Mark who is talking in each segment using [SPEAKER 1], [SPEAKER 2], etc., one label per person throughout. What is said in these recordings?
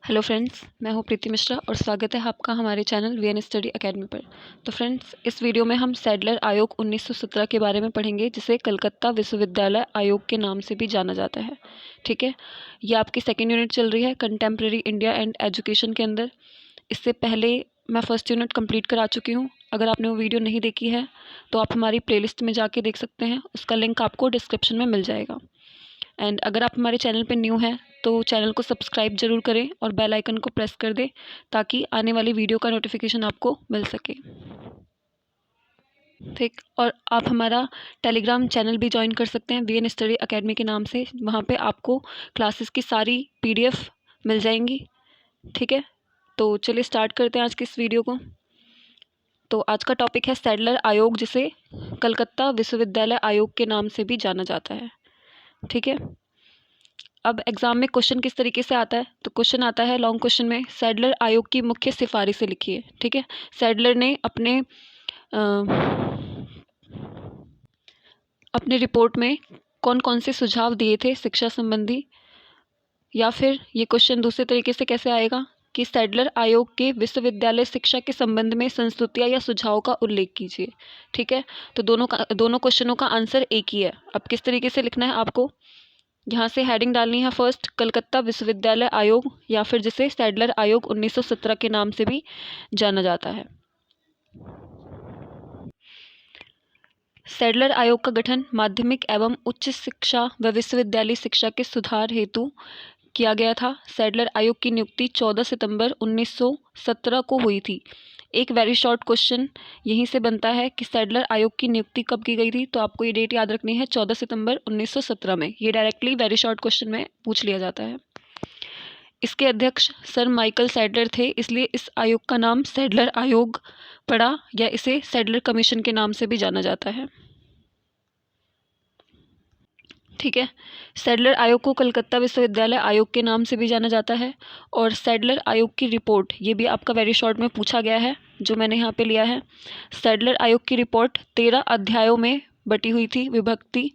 [SPEAKER 1] Hello friends, मैं हूं प्रीति मिश्रा और स्वागत है आपका हमारे चैनल वीएन स्टडी एकेडमी पर। तो फ्रेंड्स, इस वीडियो में हम सैडलर आयोग 1917 के बारे में पढ़ेंगे, जिसे कलकत्ता विश्वविद्यालय आयोग के नाम से भी जाना जाता है। ठीक है, ये आपकी सेकेंड यूनिट चल रही है कंटेम्प्रेरी इंडिया एंड एजुकेशन के अंदर। इससे पहले मैं फर्स्ट यूनिट कंप्लीट करा चुकी हूँ। अगर आपने वो वीडियो नहीं देखी है तो आप हमारी प्लेलिस्ट में जाके देख सकते हैं, उसका लिंक आपको डिस्क्रिप्शन में मिल जाएगा। एंड अगर आप हमारे चैनल पर न्यू हैं तो चैनल को सब्सक्राइब जरूर करें और बेल आइकन को प्रेस कर दें, ताकि आने वाली वीडियो का नोटिफिकेशन आपको मिल सके। ठीक, और आप हमारा टेलीग्राम चैनल भी ज्वाइन कर सकते हैं वीएन स्टडी एकेडमी के नाम से। वहाँ पे आपको क्लासेस की सारी पीडीएफ मिल जाएंगी। ठीक है, तो चलिए स्टार्ट करते हैं आज की इस वीडियो को। तो आज का टॉपिक है सैडलर आयोग, जिसे कलकत्ता विश्वविद्यालय आयोग के नाम से भी जाना जाता है। ठीक है, अब एग्जाम में क्वेश्चन किस तरीके से आता है, तो क्वेश्चन आता है लॉन्ग क्वेश्चन में, सैडलर आयोग की मुख्य सिफारिशें लिखिए। ठीक है, सैडलर ने अपने रिपोर्ट में कौन कौन से सुझाव दिए थे शिक्षा संबंधी। या फिर ये क्वेश्चन दूसरे तरीके से कैसे आएगा कि सैडलर आयोग के विश्वविद्यालय शिक्षा के संबंध में संस्तुतियाँ या सुझाव का उल्लेख कीजिए। ठीक है, तो दोनों क्वेश्चनों का आंसर एक ही है। अब किस तरीके से लिखना है आपको, यहाँ से हेडिंग डालनी है फर्स्ट कलकत्ता विश्वविद्यालय आयोग, या फिर जिसे सैडलर आयोग 1917 के नाम से भी जाना जाता है। सैडलर आयोग का गठन माध्यमिक एवं उच्च शिक्षा व विश्वविद्यालय शिक्षा के सुधार हेतु किया गया था। सैडलर आयोग की नियुक्ति 14 सितंबर 1917 को हुई थी। एक वेरी शॉर्ट क्वेश्चन यहीं से बनता है कि सैडलर आयोग की नियुक्ति कब की गई थी, तो आपको ये डेट याद रखनी है 14 सितंबर 1917 में। ये डायरेक्टली वेरी शॉर्ट क्वेश्चन में पूछ लिया जाता है। इसके अध्यक्ष सर माइकल सैडलर थे, इसलिए इस आयोग का नाम सैडलर आयोग पड़ा, या इसे सैडलर कमीशन के नाम से भी जाना जाता है। ठीक है, सैडलर आयोग को कलकत्ता विश्वविद्यालय आयोग के नाम से भी जाना जाता है। और सैडलर आयोग की रिपोर्ट, ये भी आपका वेरी शॉर्ट में पूछा गया है, जो मैंने यहाँ पे लिया है। सैडलर आयोग की रिपोर्ट 13 अध्यायों में बटी हुई थी, विभक्ति।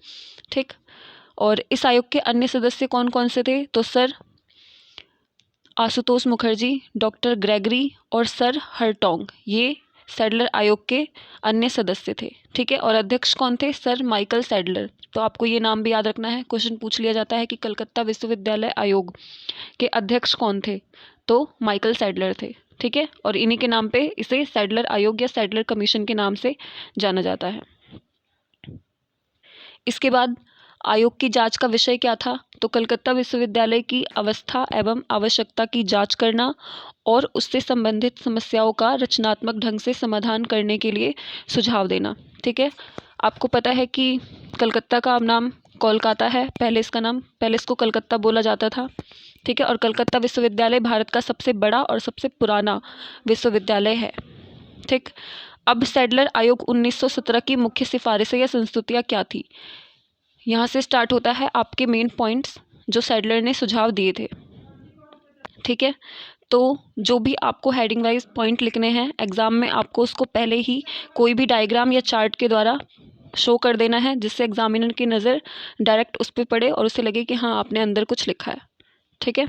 [SPEAKER 1] ठीक, और इस आयोग के अन्य सदस्य कौन कौन से थे, तो sir Ashutosh Mukherjee, doctor Gregory और सर हरटोंग, ये सैडलर आयोग के अन्य सदस्य थे। ठीक है, और अध्यक्ष कौन थे, सर माइकल सैडलर। तो आपको ये नाम भी याद रखना है, क्वेश्चन पूछ लिया जाता है कि कलकत्ता विश्वविद्यालय आयोग के अध्यक्ष कौन थे, तो माइकल सैडलर थे। ठीक है, और इन्हीं के नाम पे इसे सैडलर आयोग या सैडलर कमीशन के नाम से जाना जाता है। इसके बाद आयोग की जांच का विषय क्या था, तो कलकत्ता विश्वविद्यालय की अवस्था एवं आवश्यकता की जांच करना और उससे संबंधित समस्याओं का रचनात्मक ढंग से समाधान करने के लिए सुझाव देना। ठीक है, आपको पता है कि कलकत्ता का अब नाम कोलकाता है, पहले इसको कलकत्ता बोला जाता था। ठीक है, और कलकत्ता विश्वविद्यालय भारत का सबसे बड़ा और सबसे पुराना विश्वविद्यालय है। ठीक, अब सैडलर आयोग 1917 की मुख्य सिफारिशें या संस्तुतियाँ क्या थी, यहाँ से स्टार्ट होता है आपके मेन पॉइंट्स जो सैडलर ने सुझाव दिए थे। ठीक है, तो जो भी आपको हेडिंग वाइज पॉइंट लिखने हैं एग्ज़ाम में, आपको उसको पहले ही कोई भी डायग्राम या चार्ट के द्वारा शो कर देना है, जिससे एग्जामिनर की नज़र डायरेक्ट उस पर पड़े और उसे लगे कि हाँ, आपने अंदर कुछ लिखा है। ठीक है,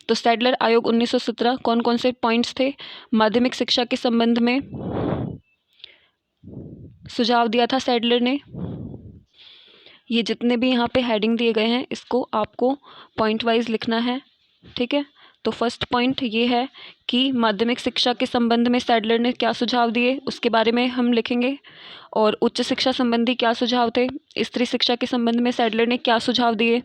[SPEAKER 1] तो सैडलर आयोग 1917 कौन कौन से पॉइंट्स थे, माध्यमिक शिक्षा के संबंध में सुझाव दिया था सैडलर ने। ये जितने भी यहाँ पे हेडिंग दिए गए हैं, इसको आपको पॉइंट वाइज लिखना है। ठीक है, तो फर्स्ट पॉइंट ये है कि माध्यमिक शिक्षा के संबंध में सैडलर ने क्या सुझाव दिए, उसके बारे में हम लिखेंगे। और उच्च शिक्षा संबंधी क्या सुझाव थे, स्त्री शिक्षा के संबंध में सैडलर ने क्या सुझाव दिए,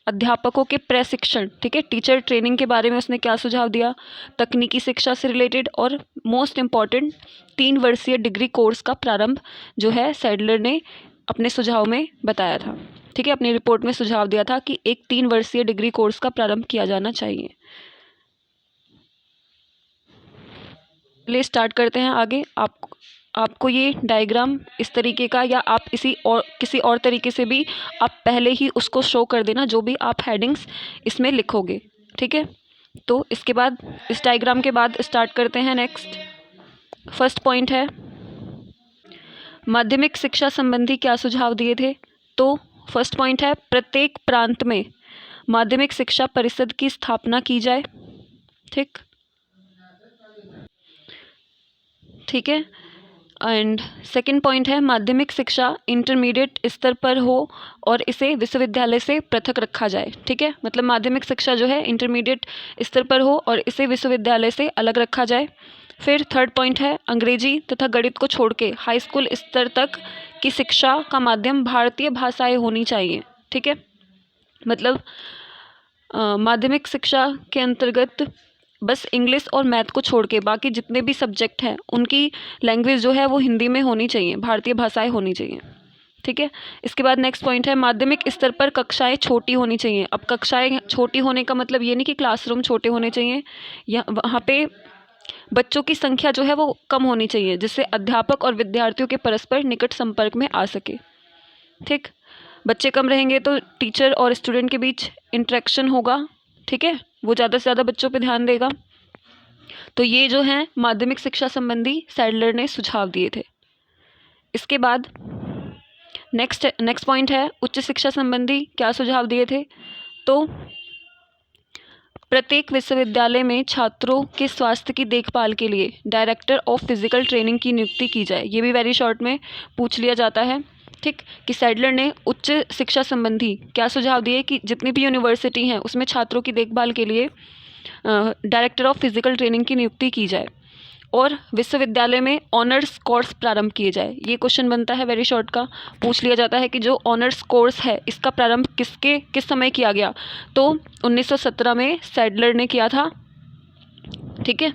[SPEAKER 1] अध्यापकों के प्रशिक्षण, ठीक है, टीचर ट्रेनिंग के बारे में उसने क्या सुझाव दिया, तकनीकी शिक्षा से रिलेटेड, और मोस्ट इम्पॉर्टेंट 3 वर्षीय डिग्री कोर्स का प्रारंभ जो है सैडलर ने अपने सुझाव में बताया था। ठीक है, अपनी रिपोर्ट में सुझाव दिया था कि एक 3 वर्षीय डिग्री कोर्स का प्रारंभ किया जाना चाहिए। चलिए स्टार्ट करते हैं आगे। आपको ये डायग्राम इस तरीके का, या आप किसी और तरीके से भी आप पहले ही उसको शो कर देना, जो भी आप हेडिंग्स इसमें लिखोगे। ठीक है, तो इसके बाद इस डायग्राम के बाद स्टार्ट करते हैं नेक्स्ट। फर्स्ट पॉइंट है माध्यमिक शिक्षा संबंधी क्या सुझाव दिए थे, तो फर्स्ट पॉइंट है प्रत्येक प्रांत में माध्यमिक शिक्षा परिषद की स्थापना की जाए। ठीक है। एंड सेकंड पॉइंट है माध्यमिक शिक्षा इंटरमीडिएट स्तर पर हो और इसे विश्वविद्यालय से पृथक रखा जाए। ठीक है, मतलब माध्यमिक शिक्षा जो है इंटरमीडिएट स्तर पर हो और इसे विश्वविद्यालय से अलग रखा जाए। फिर थर्ड पॉइंट है अंग्रेजी तथा गणित को छोड़ के हाई स्कूल स्तर तक की शिक्षा का माध्यम भारतीय भाषाएं होनी चाहिए। ठीक है, मतलब माध्यमिक शिक्षा के अंतर्गत बस इंग्लिश और मैथ को छोड़ के बाकी जितने भी सब्जेक्ट हैं उनकी लैंग्वेज जो है वो हिंदी में होनी चाहिए, भारतीय भाषाएं होनी चाहिए। ठीक है, इसके बाद नेक्स्ट पॉइंट है माध्यमिक स्तर पर कक्षाएं छोटी होनी चाहिए। अब कक्षाएं छोटी होने का मतलब ये नहीं कि क्लासरूम छोटे होने चाहिए, या वहाँ पे बच्चों की संख्या जो है वो कम होनी चाहिए जिससे अध्यापक और विद्यार्थियों के परस्पर निकट संपर्क में आ सके। ठीक, बच्चे कम रहेंगे तो टीचर और स्टूडेंट के बीच इंटरेक्शन होगा। ठीक है, वो ज़्यादा से ज़्यादा बच्चों पे ध्यान देगा। तो ये जो है माध्यमिक शिक्षा संबंधी सैडलर ने सुझाव दिए थे। इसके बाद नेक्स्ट पॉइंट है उच्च शिक्षा संबंधी क्या सुझाव दिए थे। तो प्रत्येक विश्वविद्यालय में छात्रों के स्वास्थ्य की देखभाल के लिए डायरेक्टर ऑफ फिजिकल ट्रेनिंग की नियुक्ति की जाए। ये भी वेरी शॉर्ट में पूछ लिया जाता है। ठीक, कि सैडलर ने उच्च शिक्षा संबंधी क्या सुझाव दिए कि जितनी भी यूनिवर्सिटी हैं उसमें छात्रों की देखभाल के लिए डायरेक्टर ऑफ फिजिकल ट्रेनिंग की नियुक्ति की जाए और विश्वविद्यालय में ऑनर्स कोर्स प्रारंभ किए जाए। ये क्वेश्चन बनता है वेरी शॉर्ट का, पूछ लिया जाता है कि जो ऑनर्स कोर्स है इसका प्रारंभ किस समय किया गया। तो 1917 में सैडलर ने किया था। ठीक है,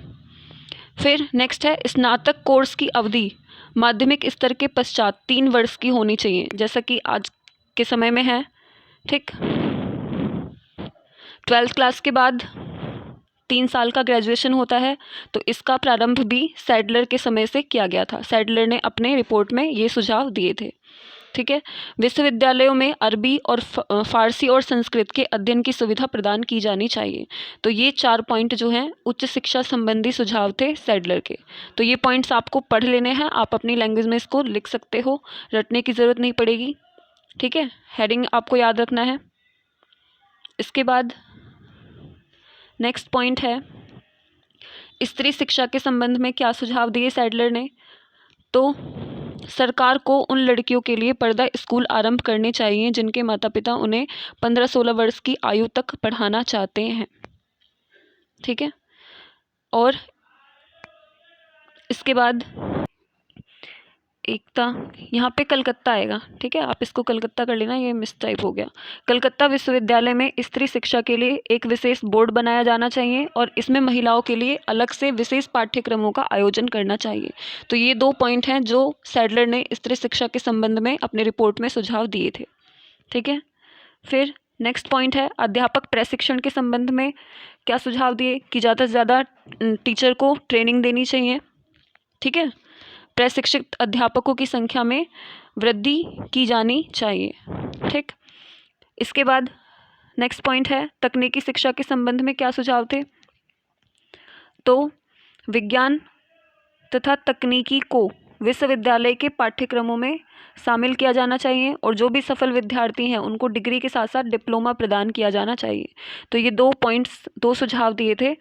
[SPEAKER 1] फिर नेक्स्ट है स्नातक कोर्स की अवधि माध्यमिक स्तर के पश्चात 3 वर्ष की होनी चाहिए जैसा कि आज के समय में है। ठीक, 12th क्लास के बाद 3 साल का ग्रेजुएशन होता है, तो इसका प्रारंभ भी सैडलर के समय से किया गया था। सैडलर ने अपने रिपोर्ट में ये सुझाव दिए थे। ठीक है, विश्वविद्यालयों में अरबी और फारसी और संस्कृत के अध्ययन की सुविधा प्रदान की जानी चाहिए। तो ये 4 पॉइंट जो हैं उच्च शिक्षा संबंधी सुझाव थे सैडलर के। तो ये पॉइंट्स आपको पढ़ लेने हैं, आप अपनी लैंग्वेज में इसको लिख सकते हो, रटने की ज़रूरत नहीं पड़ेगी। ठीक है, हेडिंग आपको याद रखना है। इसके बाद नेक्स्ट पॉइंट है स्त्री शिक्षा के संबंध में क्या सुझाव दिए सैडलर ने। तो सरकार को उन लड़कियों के लिए पर्दा स्कूल आरंभ करने चाहिए जिनके माता पिता उन्हें 15-16 वर्ष की आयु तक पढ़ाना चाहते हैं। ठीक है, और इसके बाद एकता, यहाँ पे कलकत्ता आएगा। ठीक है, आप इसको कलकत्ता कर लेना, ये मिस टाइप हो गया। कलकत्ता विश्वविद्यालय में स्त्री शिक्षा के लिए एक विशेष बोर्ड बनाया जाना चाहिए और इसमें महिलाओं के लिए अलग से विशेष पाठ्यक्रमों का आयोजन करना चाहिए। तो ये 2 पॉइंट हैं जो सैडलर ने स्त्री शिक्षा के संबंध में अपने रिपोर्ट में सुझाव दिए थे। ठीक है, फिर नेक्स्ट पॉइंट है अध्यापक प्रशिक्षण के संबंध में क्या सुझाव दिए कि ज़्यादा से ज़्यादा टीचर को ट्रेनिंग देनी चाहिए। ठीक है, प्रशिक्षित अध्यापकों की संख्या में वृद्धि की जानी चाहिए। ठीक, इसके बाद नेक्स्ट पॉइंट है तकनीकी शिक्षा के संबंध में क्या सुझाव थे। तो विज्ञान तथा तकनीकी को विश्वविद्यालय के पाठ्यक्रमों में शामिल किया जाना चाहिए और जो भी सफल विद्यार्थी हैं उनको डिग्री के साथ साथ डिप्लोमा प्रदान किया जाना चाहिए। तो ये 2 सुझाव दिए थे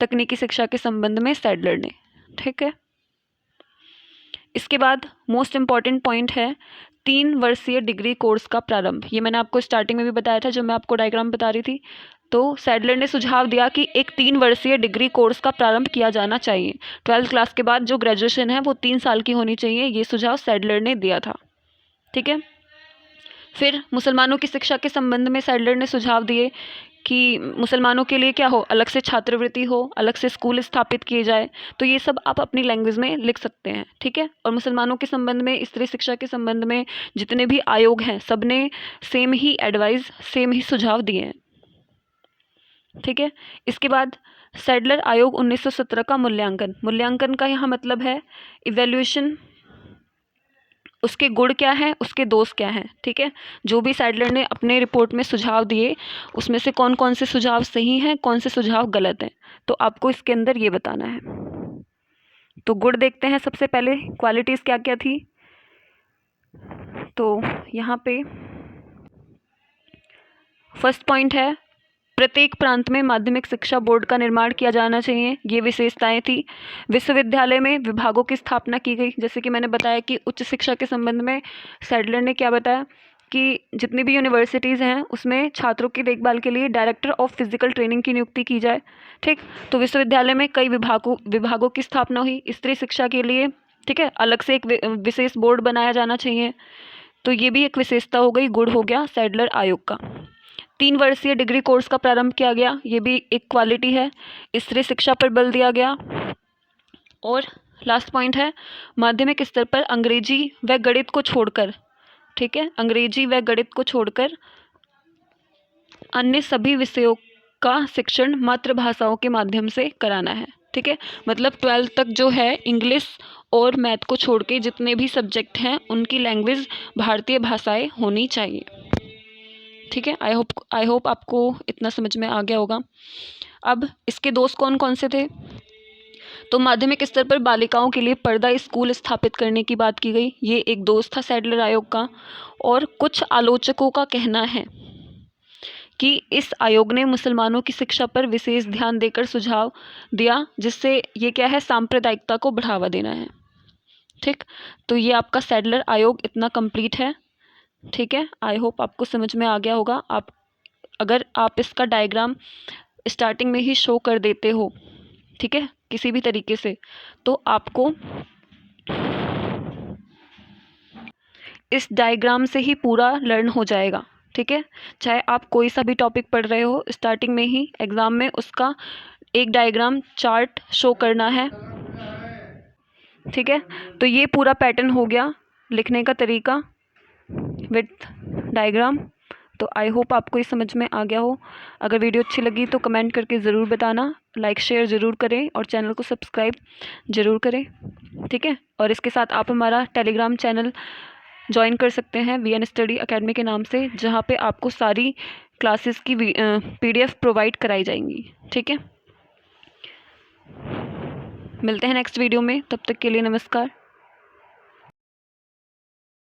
[SPEAKER 1] तकनीकी शिक्षा के संबंध में सैडलर ने। ठीक है, इसके बाद मोस्ट इम्पॉर्टेंट पॉइंट है 3 वर्षीय डिग्री कोर्स का प्रारंभ। ये मैंने आपको स्टार्टिंग में भी बताया था जब मैं आपको डायग्राम बता रही थी। तो सैडलर ने सुझाव दिया कि एक 3 वर्षीय डिग्री कोर्स का प्रारंभ किया जाना चाहिए। 12th क्लास के बाद जो ग्रेजुएशन है वो 3 साल की होनी चाहिए, ये सुझाव सैडलर ने दिया था। ठीक है, फिर मुसलमानों की शिक्षा के संबंध में सैडलर ने सुझाव दिए कि मुसलमानों के लिए क्या हो, अलग से छात्रवृत्ति हो, अलग से स्कूल स्थापित किए जाए। तो ये सब आप अपनी लैंग्वेज में लिख सकते हैं। ठीक है, और मुसलमानों के संबंध में स्त्री शिक्षा के संबंध में जितने भी आयोग हैं सब ने सेम ही एडवाइस, सेम ही सुझाव दिए हैं। ठीक है, इसके बाद सैडलर आयोग 1917 का मूल्यांकन का यहाँ मतलब है इवैल्यूएशन, उसके गुण क्या हैं, उसके दोष क्या हैं। ठीक है, जो भी सैडलर ने अपने रिपोर्ट में सुझाव दिए उसमें से कौन कौन से सुझाव सही हैं, कौन से सुझाव गलत हैं, तो आपको इसके अंदर ये बताना है। तो गुण देखते हैं सबसे पहले, क्वालिटीज़ क्या क्या थी। तो यहाँ पे फर्स्ट पॉइंट है प्रत्येक प्रांत में माध्यमिक शिक्षा बोर्ड का निर्माण किया जाना चाहिए, ये विशेषताएं थी। विश्वविद्यालय में विभागों की स्थापना की गई, जैसे कि मैंने बताया कि उच्च शिक्षा के संबंध में सैडलर ने क्या बताया कि जितनी भी यूनिवर्सिटीज़ हैं उसमें छात्रों की देखभाल के लिए डायरेक्टर ऑफ फिजिकल ट्रेनिंग की नियुक्ति की जाए। ठीक, तो विश्वविद्यालय में कई विभागों की स्थापना हुई स्त्री शिक्षा के लिए। ठीक है, अलग से एक विशेष बोर्ड बनाया जाना चाहिए। तो ये भी एक विशेषता हो गई, गुण हो गया सैडलर आयोग का। 3 वर्षीय डिग्री कोर्स का प्रारंभ किया गया, ये भी एक क्वालिटी है। स्त्री शिक्षा पर बल दिया गया। और लास्ट पॉइंट है, माध्यमिक स्तर पर अंग्रेजी व गणित को छोड़कर, ठीक है, अंग्रेजी व गणित को छोड़कर अन्य सभी विषयों का शिक्षण मातृभाषाओं के माध्यम से कराना है। ठीक है, मतलब 12th तक जो है इंग्लिश और मैथ को छोड़ के जितने भी सब्जेक्ट हैं उनकी लैंग्वेज भारतीय भाषाएं होनी चाहिए। ठीक है, आई होप आपको इतना समझ में आ गया होगा। अब इसके दोस्त कौन कौन से थे? तो माध्यमिक स्तर पर बालिकाओं के लिए पर्दा स्कूल स्थापित करने की बात की गई, ये एक दोस्त था सैडलर आयोग का। और कुछ आलोचकों का कहना है कि इस आयोग ने मुसलमानों की शिक्षा पर विशेष ध्यान देकर सुझाव दिया, जिससे ये क्या है, सांप्रदायिकता को बढ़ावा देना है। ठीक, तो ये आपका सैडलर आयोग इतना कंप्लीट है। ठीक है, आई होप आपको समझ में आ गया होगा। अगर आप इसका डायग्राम स्टार्टिंग में ही शो कर देते हो, ठीक है, किसी भी तरीके से, तो आपको इस डायग्राम से ही पूरा लर्न हो जाएगा। ठीक है, चाहे आप कोई सा भी टॉपिक पढ़ रहे हो, स्टार्टिंग में ही एग्ज़ाम में उसका एक डायग्राम चार्ट शो करना है। ठीक है, तो ये पूरा पैटर्न हो गया लिखने का तरीका विथ डायग्राम। तो आई होप आपको ये समझ में आ गया हो। अगर वीडियो अच्छी लगी तो कमेंट करके ज़रूर बताना, लाइक शेयर ज़रूर करें और चैनल को सब्सक्राइब ज़रूर करें। ठीक है, और इसके साथ आप हमारा टेलीग्राम चैनल ज्वाइन कर सकते हैं VN स्टडी अकेडमी के नाम से, जहाँ पे आपको सारी क्लासेस की PDF प्रोवाइड कराई जाएंगी। ठीक है, मिलते हैं नेक्स्ट वीडियो में, तब तक के लिए नमस्कार।